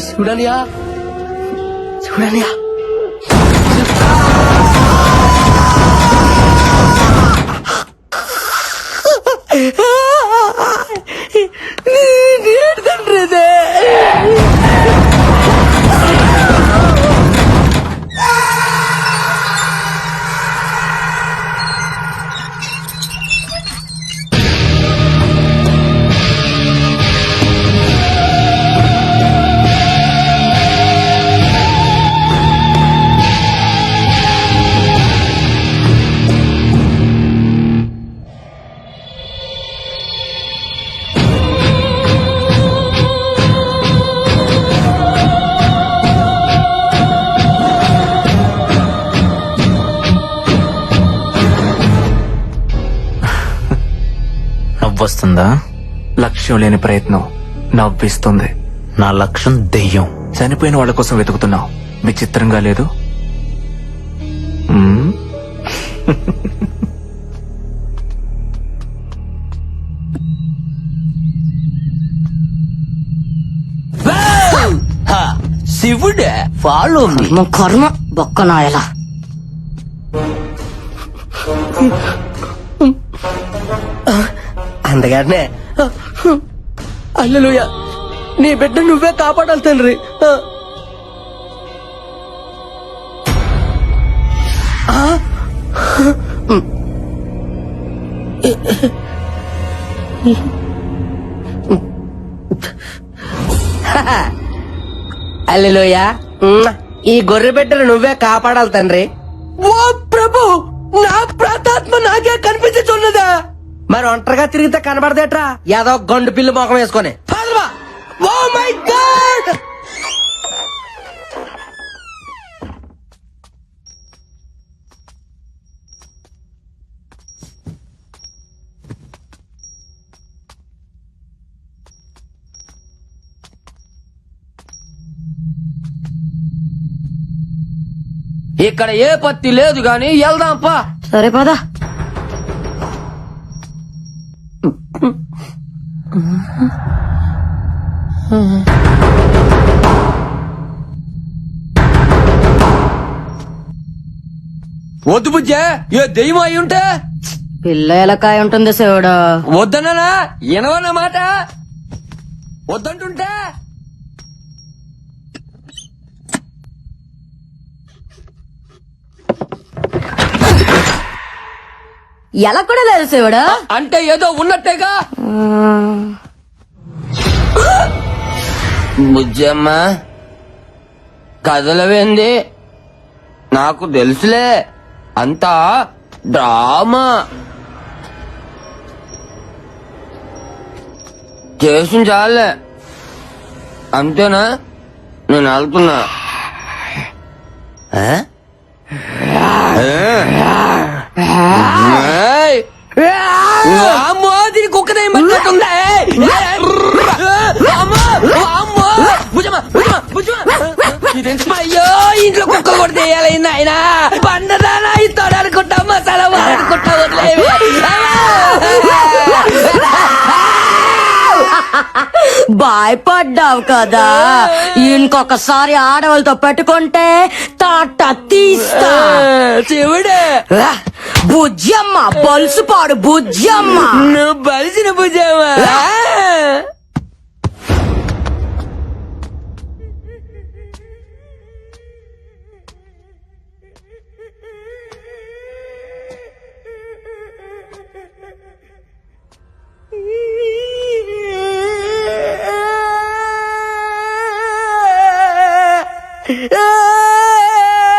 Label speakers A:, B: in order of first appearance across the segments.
A: చూడనియా చూడనియా తండ్రిదే
B: వస్తుందా?
C: లక్ష్యం లేని ప్రయత్నం నవ్విస్తుంది.
B: నా లక్ష్యం దెయ్యం.
C: చనిపోయిన వాళ్ళ కోసం వెతుకుతున్నావు. విచిత్రంగా లేదు? మ్మ్?
A: శివుడే ఫాలో
D: కర్మ బొక్కనాయలా.
A: అందుకనే హల్లెలూయా, నీ బిడ్డ నువ్వే కాపాడాలి తండ్రి. హల్లెలూయా, ఈ గొర్రె బిడ్డను నువ్వే కాపాడాలి తండ్రి. ఓ ప్రభు, నా ప్రాతాత్మ నాకే కనిపించున్నదా? మరి ఒంటరిగా తిరిగితే కనబడదేట్రా ఏదో గండు పిల్లి మొఖం వేసుకొని. Oh my god! ఇక్కడ ఏ పత్తి లేదు గాని వెళ్దాంపా.
D: సరే పదా.
A: వద్దు బుజ్జే, ఏ దెయ్యం అయి ఉంటే.
D: పిల్ల ఎలకాయ ఉంటుంది శివుడు.
A: వద్దన్నా ఎనవన్న మాట. వద్దంటుంటే
D: ఎలా కూడా లేదు శివుడు.
A: అంటే ఏదో ఉన్నట్టేగా. బుజ్జమ్మ కదలవేంది? నాకు తెలుసులే, అంతా డ్రామా చేసి చాలే. అంతేనా? నేను వెళ్తున్నా. దీని కుక్కదే మట్టుందా? అయ్యో, ఇంట్లో కుక్క కూడా చేయాలైంది ఆయన. పండదానా ఇస్తాడు అనుకుంటా, మసాలా వాడుకుంటా వదిలేవి.
D: భయపడ్డావు కదా, ఇంకొకసారి ఆడవాళ్ళతో పెట్టుకుంటే తాట తీస్తా.
A: శివుడే
D: బుజ్జమ్మ, బలుసుపాడు బుజ్జమ్మ.
A: నువ్వు బలిసిన బుజ్జమ్మ.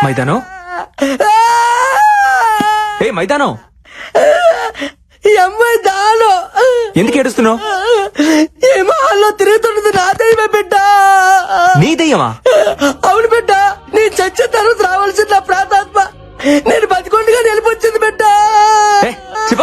C: మైదానం, ఏ మైదానం,
A: అమ్మాయి దాను
C: ఎందుకు ఏడుస్తున్నావు?
A: ఈ మహల్లో తిరుగుతున్నది నా దైవమే బిడ్డ.
C: నీ దయ్యమా?
A: అవును బిడ్డ, నీ చచ్చిన తర్వాత రావాల్సిన నా ప్రాతాత్మ నేను బతికొండగా నిలిపొచ్చింది బిడ్డ.
C: ఏ, శివ.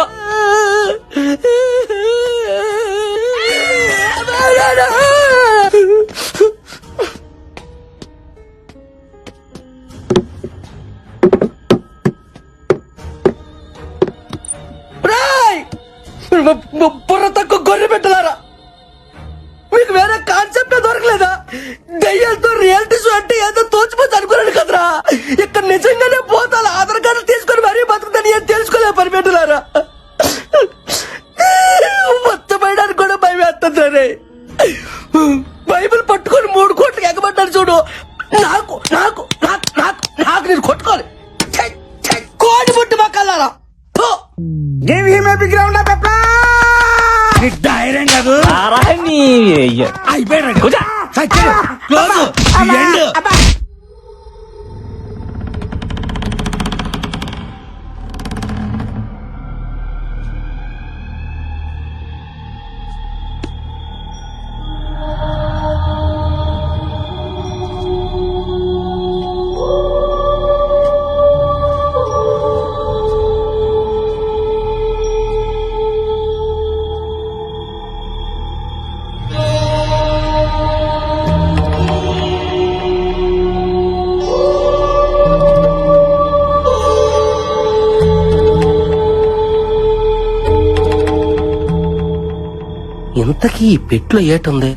A: బుర్ర తక్కువ గొర్రె పెట్టలారా, మీ మీకు వేరే కాన్సెప్ట్ దొరకలేదా? దయ్యాలతో రియాలిటీ షో అంటే ఏదో తోచిపోతే అనుకున్నాను కదరా. ఇక్కడ నిజంగానే పోతాను ఆధార్ కార్డు తీసుకొని మరీ బతుకుతాను ఏం తెలుసుకోలే పరిపెట్టులారా. మొత్తం పడడానికి కూడా భయం వేస్తుంది. బైబిల్ పట్టుకొని 3 కోట్లకి ఎగబడ్డాడు చూడు. నాకు నాకు నాకు నాకు నాకు నేను కొట్టుకోవాలి. ఛై, ఛై, కోడి పుట్టి మక్కలారా.
E: Give him a big round of applause. ధైర్యం కాదు అయిపోయాడు. Close end.
A: ఇంతకీ ఈ పెట్లో ఏటుంది?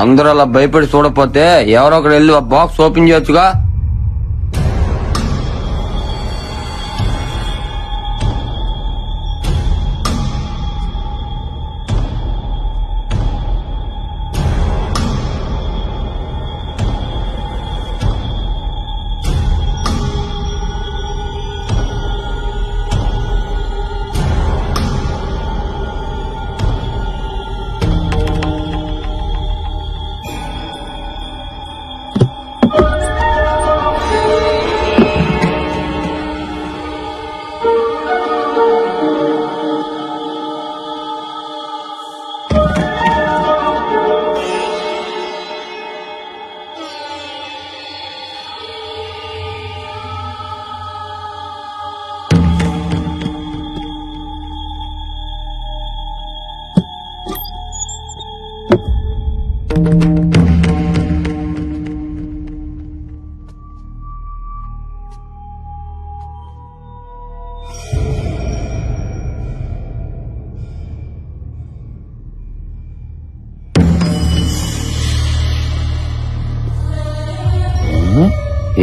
F: అందరూ అలా భయపడి చూడపోతే ఎవరో ఒకరు వెళ్ళి ఆ బాక్స్ ఓపెన్ చేయొచ్చుగా.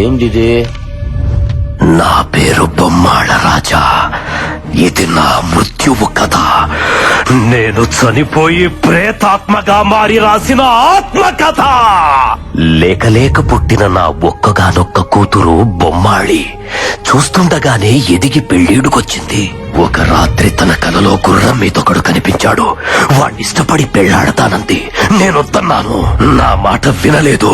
F: ఏంటిది?
A: నా పేరు బొమ్మాళ రాజా. ఇది నా మృత్యువు కథ. నేను చనిపోయి ప్రేతాత్మగా మారి రాసిన ఆత్మ కథ. లేక లేక పుట్టిన నా ఒక్కగానొక్క కూతురు బొమ్మాళి చూస్తుండగానే ఎదిగి పెళ్ళీడుకొచ్చింది. ఒక రాత్రి తన కలలో గుర్రం మీదొకడు కనిపించాడు. వాణ్ణిష్టపడి పెళ్లాడతానంది. నేనొద్దన్నాను. నా మాట వినలేదు.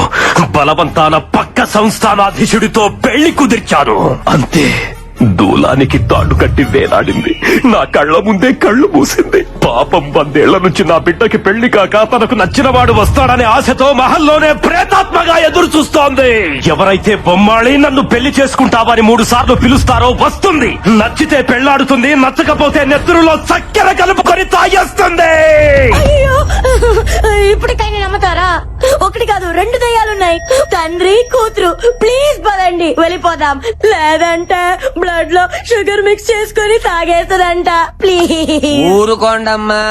A: బలవంతాన పక్క సంస్థానాధీశుడితో పెళ్లి కుదిర్చాను. అంతే, దూలానికి తాడు కట్టి వేలాడింది. నా కళ్ళ ముందే కళ్ళు మూసింది. పాపం 100 ఏళ్ల నుంచి నా బిడ్డకి పెళ్లి కాక తనకు నచ్చిన వాడు వస్తాడనే ఆశతో మహల్లోనే ప్రేతాత్మగా ఎదురు చూస్తోంది. ఎవరైతే బొమ్మాళి నన్ను పెళ్లి చేసుకుంటావని 3 సార్లు పిలుస్తారో వస్తుంది. నచ్చితే పెళ్లాడుతుంది, నచ్చకపోతే నెత్తురులో చక్కెర కలుపుకొని తాగేస్తుంది.
D: అయ్యో, ఇప్పటికైనా నమ్ముతారా? 1 కాదు 2 దయ్యాలున్నాయి. తండ్రి కూతురు. ప్లీజ్ పదండి వెళ్ళిపోదాం. లేదంటే బ్లడ్ లో షుగర్ మిక్స్ చేసుకుని తాగేస్తుందంట. ప్లీజ్
F: ఊరుకోండమ్మా.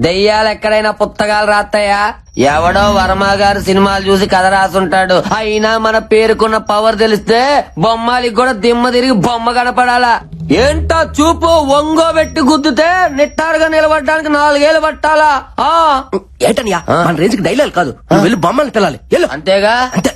F: దెయ్యాలు ఎక్కడైనా పుస్తకాలు రాస్తాయా? ఎవడో వర్మ గారు సినిమాలు చూసి కథ రాసుంటాడు. అయినా మన పేరుకున్న పవర్ తెలిస్తే బొమ్మాలికి కూడా దిమ్మ తిరిగి బొమ్మ కనపడాలా? ఏంటో చూపు ఒంగోబెట్టి గుద్దుతే నిట్టారుగా నిలబడడానికి 4 ఏళ్ళు పట్టాలా?
A: ఏంటనియా మన రేంజ్కి డైలాగ్ కాదు. నువ్వు వెళ్ళి బొమ్మల్ని పిల్లాలి.
F: అంతేగా.
A: అంతే.